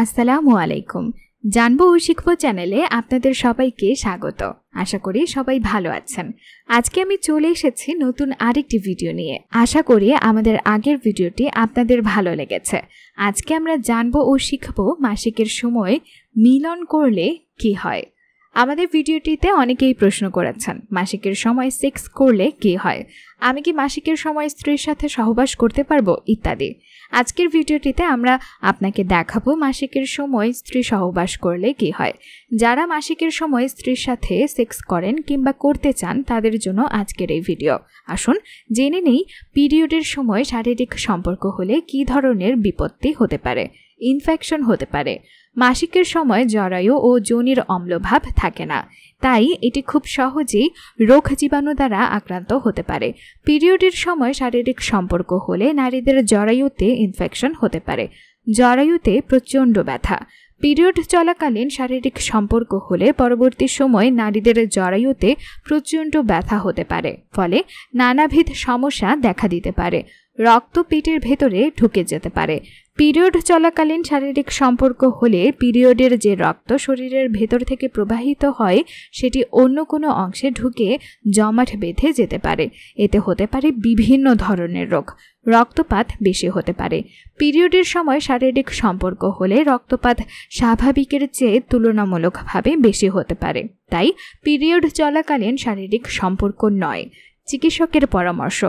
আসসালামু আলাইকুম। জানবো ও শিখবো চ্যানেলে আপনাদের সবাইকে স্বাগত। আশা করি সবাই ভালো আছেন। আজকে আমি চলে এসেছি নতুন আরেকটি ভিডিও নিয়ে। আশা করি আমাদের আগের ভিডিওটি আপনাদের ভালো লেগেছে। আজকে আমরা জানবো ও শিখবো মাসিকের সময় মিলন করলে কি হয়। আমাদের ভিডিওটিতে অনেকেই প্রশ্ন করেছেন মাসিকের সময় সেক্স করলে কি হয়, আমি কি মাসিকের সময় স্ত্রীর সাথে সহবাস করতে পারবো ইত্যাদি। আজকের ভিডিওটিতে আমরা আপনাকে দেখাবো মাসিকের সময় স্ত্রী সহবাস করলে কি হয়। যারা মাসিকের সময় স্ত্রীর সাথে সেক্স করেন কিংবা করতে চান তাদের জন্য আজকের এই ভিডিও। আসুন জেনে নেই পিরিয়ডের সময় শারীরিক সম্পর্ক হলে কি ধরনের বিপত্তি হতে পারে। ইনফেকশন হতে পারে। মাসিকের সময় জরায়ু ও যোনির অম্লভাব থাকে না, তাই এটি খুব সহজেই রোগ জীবাণু দ্বারা আক্রান্ত হতে পারে। পিরিয়ডের সময় শারীরিক সম্পর্ক হলে নারীদের জরায়ুতে ইনফেকশন হতে পারে। জরায়ুতে প্রচণ্ড ব্যথা। পিরিয়ড চলাকালীন শারীরিক সম্পর্ক হলে পরবর্তী সময় নারীদের জরায়ুতে প্রচণ্ড ব্যথা হতে পারে, ফলে নানাবিধ সমস্যা দেখা দিতে পারে। রক্ত পেটের ভেতরে ঢুকে যেতে পারে। পিরিয়ড চলাকালীন শারীরিক সম্পর্ক হলে পিরিয়ডের যে রক্ত শরীরের ভেতর থেকে প্রবাহিত হয় সেটি অন্য কোনো অংশে ঢুকে জমাট বেঁধে যেতে পারে। এতে হতে পারে বিভিন্ন ধরনের রোগ। রক্তপাত বেশি হতে পারে। পিরিয়ডের সময় শারীরিক সম্পর্ক হলে রক্তপাত স্বাভাবিকের চেয়ে তুলনামূলকভাবে বেশি হতে পারে। তাই পিরিয়ড চলাকালীন শারীরিক সম্পর্ক নয়। চিকিৎসকের পরামর্শ।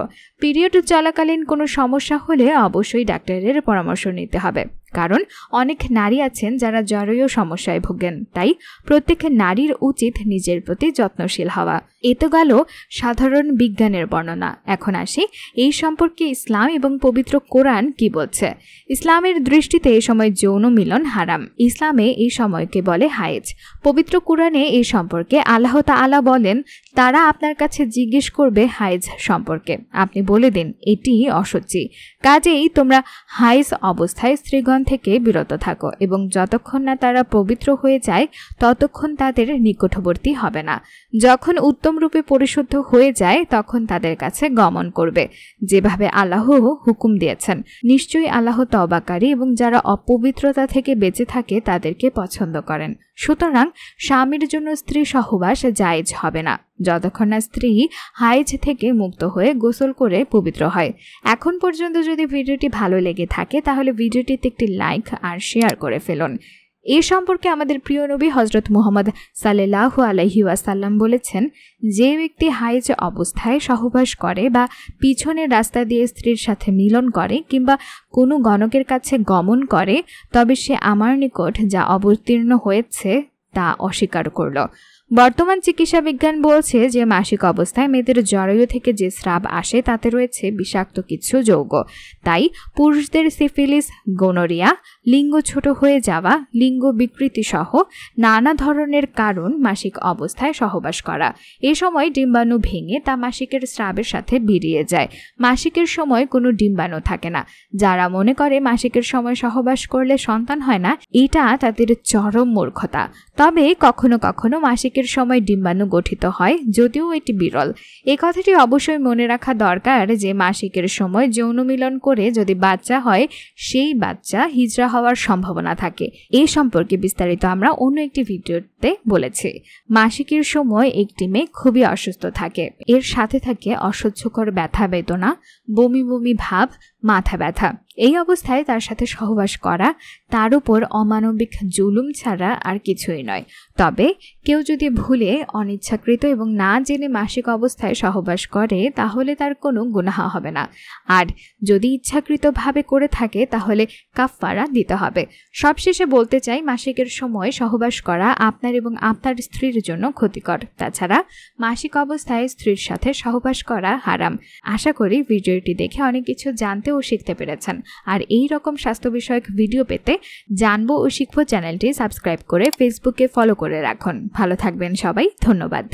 পিরিয়ড চলাকালীন কোনো সমস্যা হলে অবশ্যই ডাক্তারের পরামর্শ নিতে হবে, কারণ অনেক নারী আছেন যারা জরায়ু সমস্যায় ভোগেন। তাই প্রত্যেক নারীর উচিত নিজের প্রতি যত্নশীল হওয়া। এ তো গেল সাধারণ বিজ্ঞানের বর্ণনা। এখন আসি এই সম্পর্কে ইসলাম এবং পবিত্র কোরআন কি বলছে। ইসলামের দৃষ্টিতে এই সময় যৌন মিলন হারাম। ইসলামে এই সময়কে বলে হায়েজ। পবিত্র কোরআনে এই সম্পর্কে আল্লাহ তাআলা বলেন, তারা আপনার কাছে জিজ্ঞেস করবে হায়েজ সম্পর্কে, আপনি বলে দিন এটি অসুচি। কাজেই তোমরা হায়েজ অবস্থায় স্ত্রীগণ থেকে বিরত থাকো এবং যতক্ষণ না তারা পবিত্র হয়ে যায় ততক্ষণ তাদের নিকটবর্তী হবে না। যখন উত্তম রূপে পরিশুদ্ধ হয়ে যায় তখন তাদের কাছে গমন করবে, যেভাবে আল্লাহ হুকুম দিয়েছেন। নিশ্চয়ই আল্লাহ তওবাকারী এবং যারা অপবিত্রতা থেকে বেঁচে থাকে তাদেরকে পছন্দ করেন। সুতরাং স্বামীর জন্য স্ত্রী সহবাস জায়েজ হবে না যতক্ষণ না স্ত্রী হায়েজ থেকে মুক্ত হয়ে গোসল করে পবিত্র হয়। এখন পর্যন্ত যদি ভিডিওটি ভালো লেগে থাকে তাহলে ভিডিওটিতে একটি লাইক আর শেয়ার করে ফেলুন। এ সম্পর্কে আমাদের প্রিয় নবী হযরত মুহাম্মদ সাল্লাল্লাহু আলাইহি ওয়াসাল্লাম বলেছেন, যে ব্যক্তি হায়েজ অবস্থায় সহবাস করে বা পিছনের রাস্তা দিয়ে স্ত্রীর সাথে মিলন করে কিংবা কোনো গণকের কাছে গমন করে তবে সে আমার নিকট যা অবতীর্ণ হয়েছে তা অস্বীকার করল। বর্তমান চিকিৎসা বিজ্ঞান বলছে যে মাসিক অবস্থায় মেয়েদের জরায়ু থেকে যে স্রাব আসে তাতে রয়েছে বিষাক্ত কিছু যৌগ। তাই পুরুষদের সিফিলিস, গোনোরিয়া, লিঙ্গ ছোট হয়ে যাওয়া, লিঙ্গ বিকৃতি সহ নানা ধরনের কারণ মাসিক অবস্থায় সহবাস করা। এ সময় ডিম্বাণু ভেঙে তা মাসিকের স্রাবের সাথে বেরিয়ে যায়। মাসিকের সময় কোনো ডিম্বাণু থাকে না। যারা মনে করে মাসিকের সময় সহবাস করলে সন্তান হয় না, এটা তাদের চরম মূর্খতা। তবে কখনো কখনো মাসিকের সময় ডিম্বাণু গঠিত হয়, যদিও এটি বিরল। এই কথাটি অবশ্যই মনে রাখা দরকার যে মাসিকের সময় যৌন মিলন করে যদি বাচ্চা হয় সেই বাচ্চা হিজড়া হওয়ার সম্ভাবনা থাকে। এই সম্পর্কে বিস্তারিত আমরা অন্য একটি ভিডিওতে বলেছি। মাসিকের সময় একটি মেয়ে খুবই অসুস্থ থাকে। এর সাথে থাকে অসহ্যকর ব্যথা বেদনা, বমি বমি ভাব, মাথা ব্যথা। এই অবস্থায় তার সাথে সহবাস করা তার উপর অমানবিক জুলুম ছাড়া আর কিছুই নয়। তবে কেউ যদি ভুলে, অনিচ্ছাকৃত এবং না জেনে মাসিক অবস্থায় সহবাস করে তাহলে তার কোনো গুনাহ হবে না। আর যদি ইচ্ছাকৃতভাবে করে থাকে তাহলে কাফফারা দিতে হবে। সবশেষে বলতে চাই, মাসিকের সময় সহবাস করা আপনার এবং আপনার স্ত্রীর জন্য ক্ষতিকর। তাছাড়া মাসিক অবস্থায় স্ত্রীর সাথে সহবাস করা হারাম। আশা করি ভিডিওটি দেখে অনেক কিছু জানতে ও শিখতে পেরেছেন। আর এই রকম স্বাস্থ্য বিষয়ক ভিডিও পেতে জানবো ও শিখবো চ্যানেলটি সাবস্ক্রাইব করে ফেসবুকে ফলো করে রাখুন। ভালো থাকবেন সবাই, ধন্যবাদ।